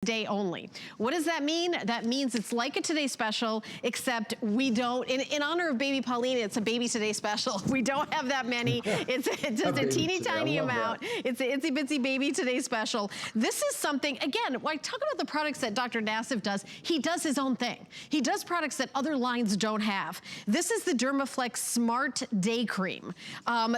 Day only. What does that mean? That means it's like a Today Special, except we don't, in honor of baby Paulina, it's a baby Today Special. We don't have that many. It's just a teeny tiny amount. It's an itsy bitsy baby Today Special. This is something, again, when I talk about the products that Dr. Nassif does, he does his own thing. He does products that other lines don't have. This is the Dermaflect Smart Day Cream.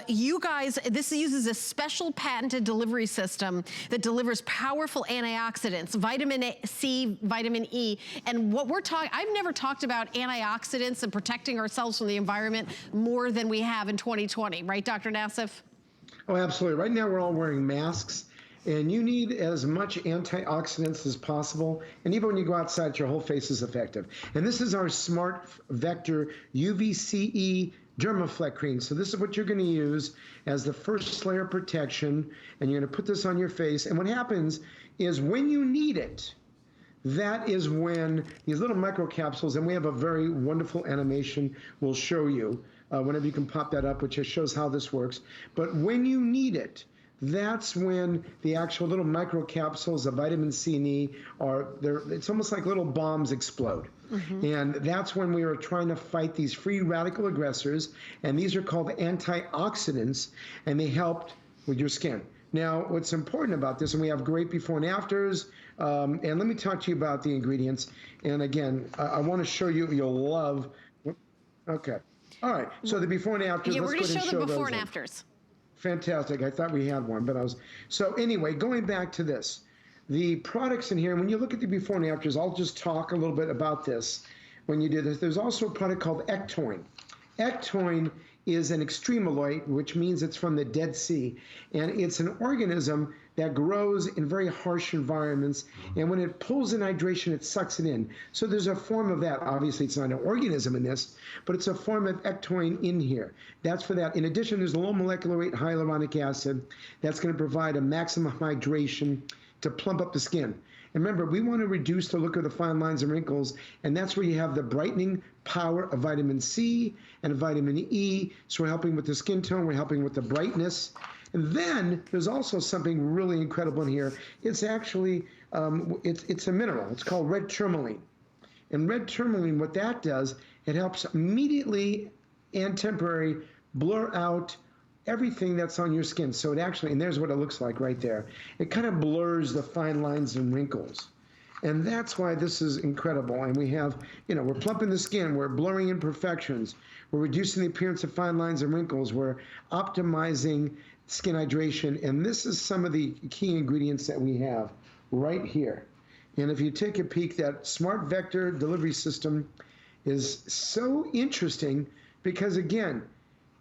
You guys, this uses a special patented delivery system that delivers powerful antioxidants, vitamin C, vitamin E, and what we're talking, I've never talked about antioxidants and protecting ourselves from the environment more than we have in 2020, right, Dr. Nassif? Oh, absolutely. Right now we're all wearing masks, and you need as much antioxidants as possible, and even when you go outside, your whole face is effective. And this is our SmartVector UVCE Dermaflect Cream. So this is what you're going to use as the first layer of protection, and you're going to put this on your face. And what happens is when you need it, that is when these little microcapsules, and we have a very wonderful animation we'll show you whenever you can pop that up, which just shows how this works. But when you need it, that's when the actual little microcapsules of vitamin C and E it's almost like little bombs explode. And that's when we are trying to fight these free radical aggressors, and these are called antioxidants, and they help with your skin. Now, what's important about this, and we have great before and afters, and let me talk to you about the ingredients. And again, I want to show you, you'll love, okay. All right, so the before and afters. Yeah, we're going to show the before and afters. Fantastic. I thought we had one, but so anyway, going back to this, the products in here, when you look at the before and afters, I'll just talk a little bit about this. When you do this, there's also a product called ectoin. Ectoin is an extremoloid, which means it's from the Dead Sea, and it's an organism that grows in very harsh environments, and when it pulls in hydration, it sucks it in. So there's a form of that. Obviously, it's not an organism in this, but it's a form of ectoin in here. That's for that. In addition, there's low molecular weight hyaluronic acid that's going to provide a maximum hydration to plump up the skin. And remember, we want to reduce the look of the fine lines and wrinkles, and that's where you have the brightening power of vitamin C and vitamin E. So we're helping with the skin tone, we're helping with the brightness. And then there's also something really incredible in here. It's actually, it's a mineral. It's called red tourmaline. And red tourmaline, what that does, it helps immediately and temporarily blur out everything that's on your skin. So it actually, and there's what it looks like right there. It kind of blurs the fine lines and wrinkles. And that's why this is incredible. And we have, we're plumping the skin, we're blurring imperfections, we're reducing the appearance of fine lines and wrinkles, we're optimizing skin hydration. And this is some of the key ingredients that we have right here. And if you take a peek, that SmartVector delivery system is so interesting because, again,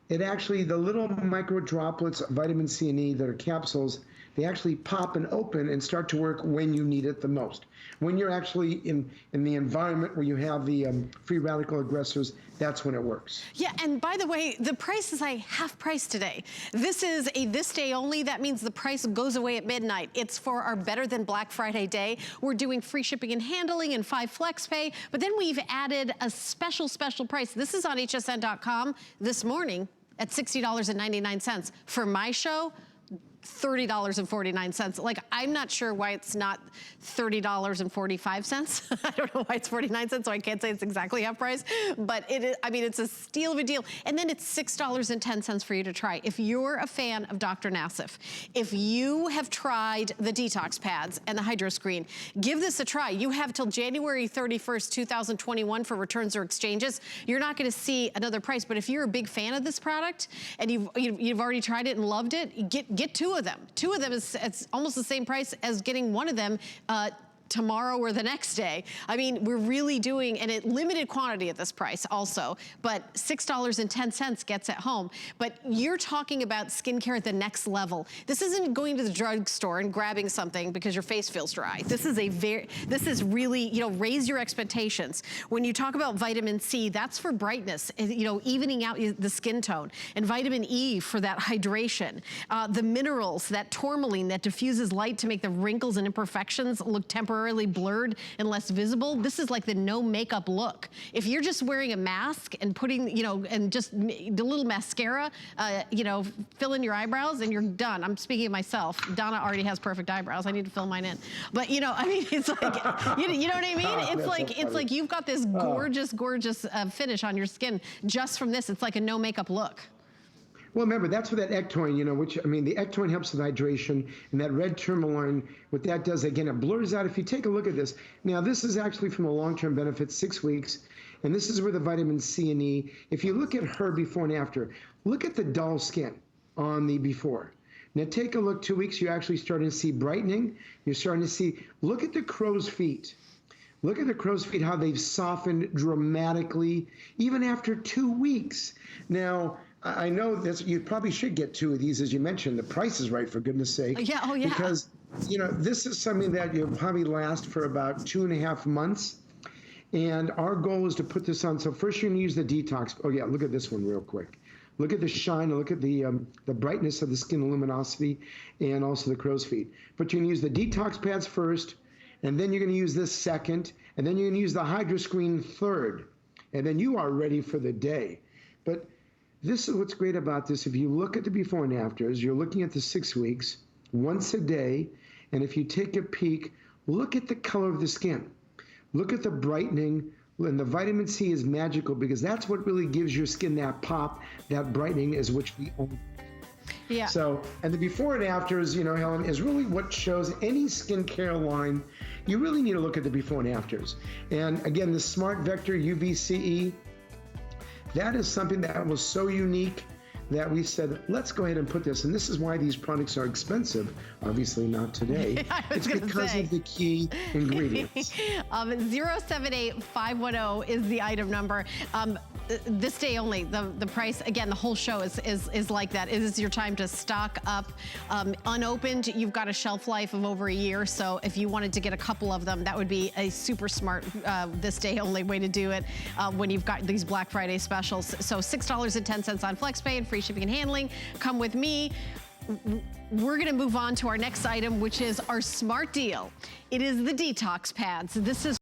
it actually, the little micro droplets of vitamin C and E that are capsules, they actually pop and open and start to work when you need it the most. When you're actually in the environment where you have the free radical aggressors, that's when it works. Yeah, and by the way, the price is like half price today. This is a this day only. That means the price goes away at midnight. It's for our Better Than Black Friday day. We're doing free shipping and handling and 5 flex pay, but then we've added a special price. This is on hsn.com this morning at $60.99. For my show, $30.49. Like, I'm not sure why it's not $30.45. I don't know why it's 49 cents, so I can't say it's exactly half price, but it is, I mean, it's a steal of a deal. And then it's $6.10 for you to try. If you're a fan of Dr. Nassif, if you have tried the detox pads and the hydro screen, give this a try. You have till January 31st, 2021 for returns or exchanges. You're not gonna see another price, but if you're a big fan of this product and you've already tried it and loved it, get two of them. Two of them is it's almost the same price as getting one of them tomorrow or the next day. I mean, we're really doing, and it limited quantity at this price also, but $6.10 gets it home. But you're talking about skincare at the next level. This isn't going to the drugstore and grabbing something because your face feels dry. This is really, raise your expectations. When you talk about vitamin C, that's for brightness, evening out the skin tone, and vitamin E for that hydration. The minerals, that tourmaline that diffuses light to make the wrinkles and imperfections look temporary temporarily blurred and less visible, this is like the no makeup look. If you're just wearing a mask and putting, you know, and just the little mascara, you know, fill in your eyebrows and you're done. I'm speaking of myself. Donna already has perfect eyebrows. I need to fill mine in. But you know, I mean, it's like, you know what I mean? It's like you've got this gorgeous, gorgeous finish on your skin just from this. It's like a no makeup look. Well, remember, that's what that ectoin, you know, which, I mean, the ectoin helps with hydration, and that red tourmaline, what that does, again, it blurs out. If you take a look at this, now this is actually from a long-term benefit, 6 weeks, and this is where the vitamin C and E, if you look at her before and after, look at the dull skin on the before. Now take a look, 2 weeks, you're actually starting to see brightening. You're starting to see, look at the crow's feet. Look at the crow's feet, how they've softened dramatically, even after 2 weeks. Now, I know this, you probably should get 2 of these, as you mentioned. The price is right, for goodness sake. Yeah, oh yeah. Because, you know, this is something that you'll probably last for about 2.5 months. And our goal is to put this on. So first you're gonna use the detox. Oh yeah, look at this one real quick. Look at the shine, look at the brightness of the skin luminosity, and also the crow's feet. But you're gonna use the detox pads first, and then you're gonna use this second, and then you're gonna use the Hydro Screen third. And then you are ready for the day. But this is what's great about this. If you look at the before and afters, you're looking at the 6 weeks, once a day, and if you take a peek, look at the color of the skin. Look at the brightening, and the vitamin C is magical because that's what really gives your skin that pop, that brightening is which we own. Yeah. So, and the before and afters, you know, Helen, is really what shows any skincare line. You really need to look at the before and afters. And again, the SmartVector UVCE, that is something that was so unique that we said, let's go ahead and put this. And this is why these products are expensive. Obviously not today. It's because of the key ingredients. 078510 is the item number. This day only, the price, again, the whole show is like that. It is your time to stock up. Unopened, you've got a shelf life of over a year, so if you wanted to get a couple of them, that would be a super smart this day only way to do it when you've got these Black Friday specials. So $6.10 on FlexPay and free shipping and handling. Come with me. We're gonna move on to our next item, which is our smart deal. It is the detox pads. This is